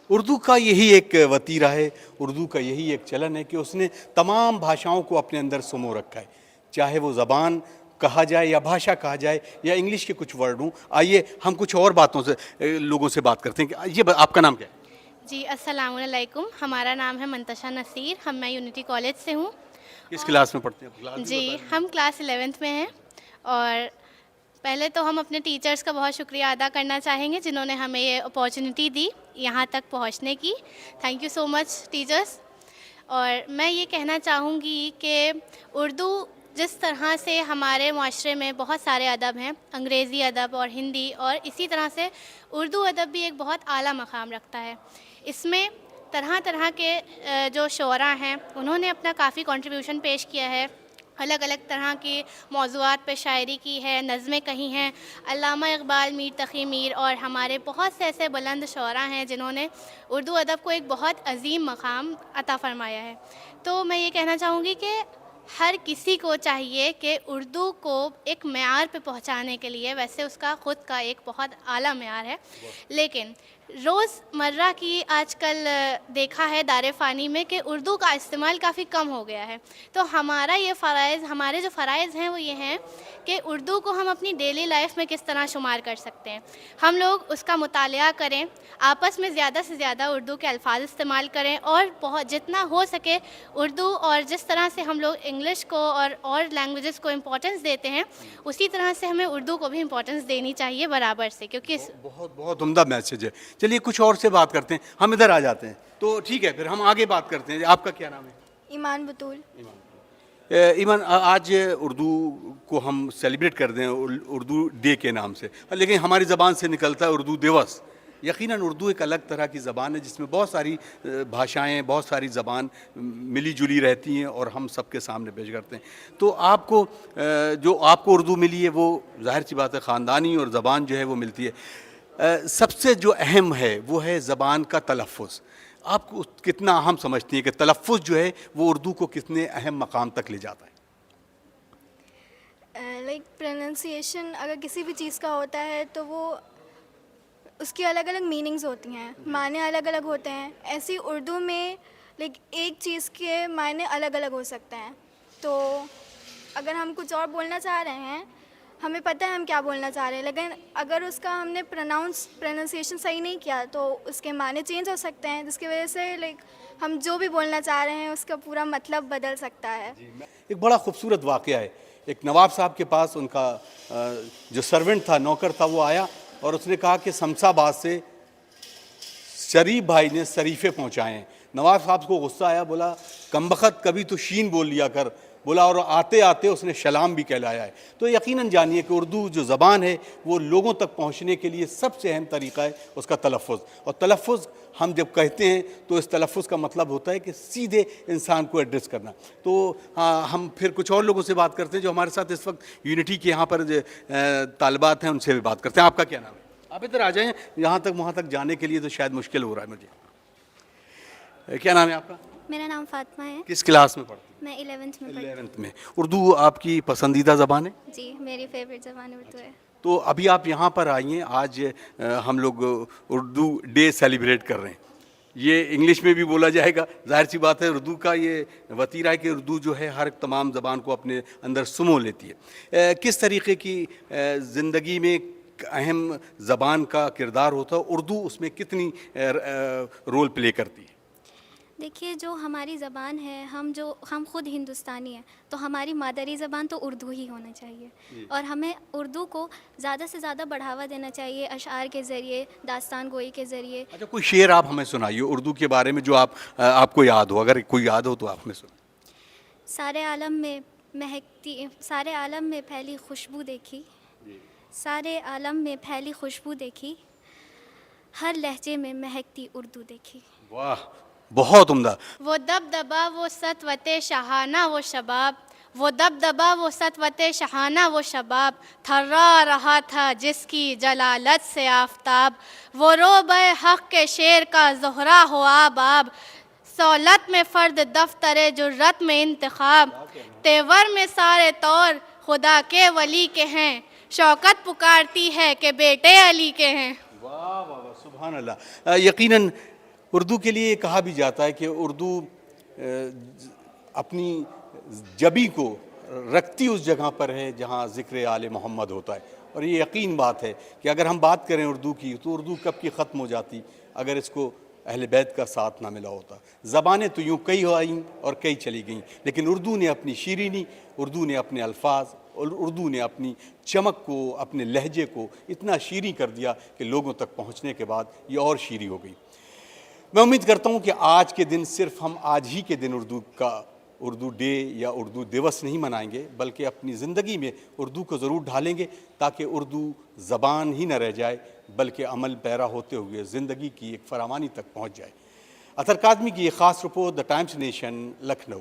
اردو کا یہی ایک وتیرہ ہے، اردو کا یہی ایک چلن ہے کہ اس نے تمام بھاشاؤں کو اپنے اندر سمو رکھا ہے، چاہے وہ زبان کہا جائے یا بھاشا کہا جائے یا انگلش کے کچھ ورڈ ہوں۔ آئیے ہم کچھ اور باتوں سے لوگوں سے بات کرتے ہیں کہ یہ آپ کا نام کیا ہے؟ جی السلام علیکم، ہمارا نام ہے منتشا نصیر، میں یونٹی کالج سے ہوں۔ کس کلاس میں پڑھتے ہیں؟ کلاس بھی جی بتا دیجیے۔ ہم کلاس 11 میں ہیں، اور پہلے تو ہم اپنے ٹیچرز کا بہت شکریہ ادا کرنا چاہیں گے جنہوں نے ہمیں یہ اپارچونیٹی دی یہاں تک پہنچنے کی۔ Thank you so much teachers. اور میں یہ کہنا چاہوں گی کہ اردو جس طرح سے ہمارے معاشرے میں بہت سارے ادب ہیں، انگریزی ادب اور ہندی، اور اسی طرح سے اردو ادب بھی ایک بہت اعلیٰ مقام رکھتا ہے۔ اس میں طرح طرح کے جو شعراء ہیں انہوں نے اپنا کافی کنٹریبیوشن پیش کیا ہے، الگ الگ طرح کی موضوعات پہ شاعری کی ہے، نظمیں کہی ہیں۔ علامہ اقبال، میر تقی میر اور ہمارے بہت سے ایسے بلند شعراء ہیں جنہوں نے اردو ادب کو ایک بہت عظیم مقام عطا فرمایا ہے۔ تو میں یہ کہنا چاہوں گی کہ ہر کسی کو چاہیے کہ اردو کو ایک معیار پہ پہنچانے کے لیے، ویسے اس کا خود کا ایک بہت اعلیٰ معیار ہے، لیکن روز مرہ کی آج کل دیکھا ہے دار فانی میں کہ اردو کا استعمال کافی کم ہو گیا ہے۔ تو ہمارے جو فرائض ہیں وہ یہ ہیں کہ اردو کو ہم اپنی ڈیلی لائف میں کس طرح شمار کر سکتے ہیں۔ ہم لوگ اس کا مطالعہ کریں، آپس میں زیادہ سے زیادہ اردو کے الفاظ استعمال کریں، اور بہت جتنا ہو سکے اردو، اور جس طرح سے ہم لوگ انگلش کو اور لینگویجز کو امپورٹنس دیتے ہیں اسی طرح سے ہمیں اردو کو بھی امپورٹنس دینی چاہیے برابر سے، کیونکہ بہت بہت عمدہ میسج ہے۔ چلیے کچھ اور سے بات کرتے ہیں، ہم ادھر آ جاتے ہیں تو ٹھیک ہے، پھر ہم آگے بات کرتے ہیں۔ آپ کا کیا نام ہے؟ ایمان بطول۔ ایمان، آج اردو کو ہم سیلیبریٹ کر دیں اردو ڈے کے نام سے، لیکن ہماری زبان سے نکلتا ہے اردو دیوس۔ یقیناً اردو ایک الگ طرح کی زبان ہے جس میں بہت ساری بھاشائیں، بہت ساری زبان ملی جلی رہتی ہیں اور ہم سب کے سامنے پیش کرتے ہیں۔ تو آپ کو جو آپ کو اردو ملی ہے وہ ظاہر سی بات ہے خاندانی اور زبان جو ہے وہ ملتی ہے۔ سب سے جو اہم ہے وہ ہے زبان کا تلفظ۔ آپ کو کتنا اہم سمجھتی ہیں کہ تلفظ جو ہے وہ اردو کو کتنے اہم مقام تک لے جاتا ہے؟ لائک پروننسیشن اگر کسی بھی چیز کا ہوتا ہے تو وہ اس کی الگ الگ میننگز ہوتی ہیں، معنی الگ الگ ہوتے ہیں۔ ایسی اردو میں لائک ایک چیز کے معنی الگ الگ ہو سکتے ہیں۔ تو اگر ہم کچھ اور بولنا چاہ رہے ہیں، ہمیں پتہ ہے ہم کیا بولنا چاہ رہے ہیں، لیکن اگر اس کا ہم نے پروننسیشن صحیح نہیں کیا تو اس کے معنی چینج ہو سکتے ہیں، جس کی وجہ سے لائک ہم جو بھی بولنا چاہ رہے ہیں اس کا پورا مطلب بدل سکتا ہے۔ ایک بڑا خوبصورت واقعہ ہے، ایک نواب صاحب کے پاس ان کا جو سرونٹ تھا، نوکر تھا، وہ آیا اور اس نے کہا کہ شمس آباد سے شریف بھائی نے شریفے پہنچائے ہیں۔ نواب صاحب کو غصہ آیا، بولا کمبخت کبھی تو شین بول لیا کر، بولا اور آتے آتے اس نے شلام بھی کہلایا ہے۔ تو یقیناً جانیے کہ اردو جو زبان ہے وہ لوگوں تک پہنچنے کے لیے سب سے اہم طریقہ ہے اس کا تلفظ، اور تلفظ ہم جب کہتے ہیں تو اس تلفظ کا مطلب ہوتا ہے کہ سیدھے انسان کو ایڈریس کرنا۔ تو ہم پھر کچھ اور لوگوں سے بات کرتے ہیں جو ہمارے ساتھ اس وقت یونٹی کے یہاں پر طالبات ہیں، ان سے بھی بات کرتے ہیں۔ آپ کا کیا نام ہے؟ آپ ادھر آ جائیں، یہاں تک وہاں تک جانے کے لیے تو شاید مشکل ہو رہا ہے مجھے۔ کیا نام ہے آپ کا؟ میرا نام فاطمہ ہے۔ کس کلاس میں پڑھتے ہیں؟ میں 11th میں 11th میں۔ اردو آپ کی پسندیدہ زبان ہے؟ جی میری فیوریٹ زبان اردو ہے۔ تو ابھی آپ یہاں پر آئی ہیں، آج ہم لوگ اردو ڈے سیلیبریٹ کر رہے ہیں۔ یہ انگلش میں بھی بولا جائے گا، ظاہر سی بات ہے اردو کا یہ وتیرہ ہے کہ اردو جو ہے ہر تمام زبان کو اپنے اندر سمو لیتی ہے۔ کس طریقے کی زندگی میں اہم زبان کا کردار ہوتا ہے، اردو اس میں کتنی رول پلے کرتی ہے؟ دیکھیے جو ہماری زبان ہے، ہم خود ہندوستانی ہیں تو ہماری مادری زبان تو اردو ہی ہونا چاہیے، اور ہمیں اردو کو زیادہ سے زیادہ بڑھاوا دینا چاہیے، اشعار کے ذریعے، داستان گوئی کے ذریعے۔ اچھا کوئی شعر آپ ہمیں سنائیے اردو کے بارے میں جو آپ کو یاد ہو، اگر کوئی یاد ہو تو آپ ہمیں سنائیے۔ سارے عالم میں پھیلی خوشبو دیکھی، سارے عالم میں پھیلی خوشبو دیکھی، ہر لہجے میں مہکتی اردو دیکھی۔ واہ، بہت عمدہ۔ وہ دبدبا وہ سطوت شاہانہ وہ شباب، وہ دبدبا وہ سطوت شاہانہ وہ شباب، تھرا رہا تھا جس کی جلالت سے آفتاب، وہ روبہ حق کے شیر کا زہرا ہو آب آب، سہولت میں فرد دفتر جرت میں انتخاب، تیور میں سارے طور خدا کے ولی کے ہیں، شوکت پکارتی ہے کہ بیٹے علی کے ہیں۔ واہ واہ واہ، سبحان اللہ۔ یقیناً اردو کے لیے یہ کہا بھی جاتا ہے کہ اردو اپنی جبی کو رکھتی اس جگہ پر ہے جہاں ذکر آل محمد ہوتا ہے، اور یہ یقین بات ہے کہ اگر ہم بات کریں اردو کی تو اردو کب کی ختم ہو جاتی اگر اس کو اہل بیت کا ساتھ نہ ملا ہوتا۔ زبانیں تو یوں کئی آئیں اور کئی چلی گئیں، لیکن اردو نے اپنی شیرینی، اردو نے اپنے الفاظ اور اردو نے اپنی چمک کو، اپنے لہجے کو اتنا شیریں کر دیا کہ لوگوں تک پہنچنے کے بعد یہ اور شیریں ہو گئی۔ میں امید کرتا ہوں کہ آج کے دن صرف ہم آج ہی کے دن اردو ڈے یا اردو دیوس نہیں منائیں گے، بلکہ اپنی زندگی میں اردو کو ضرور ڈھالیں گے تاکہ اردو زبان ہی نہ رہ جائے بلکہ عمل پیرا ہوتے ہوئے زندگی کی ایک فراوانی تک پہنچ جائے۔ اطہر کاظمی کی یہ خاص report, the times nation, Lucknow.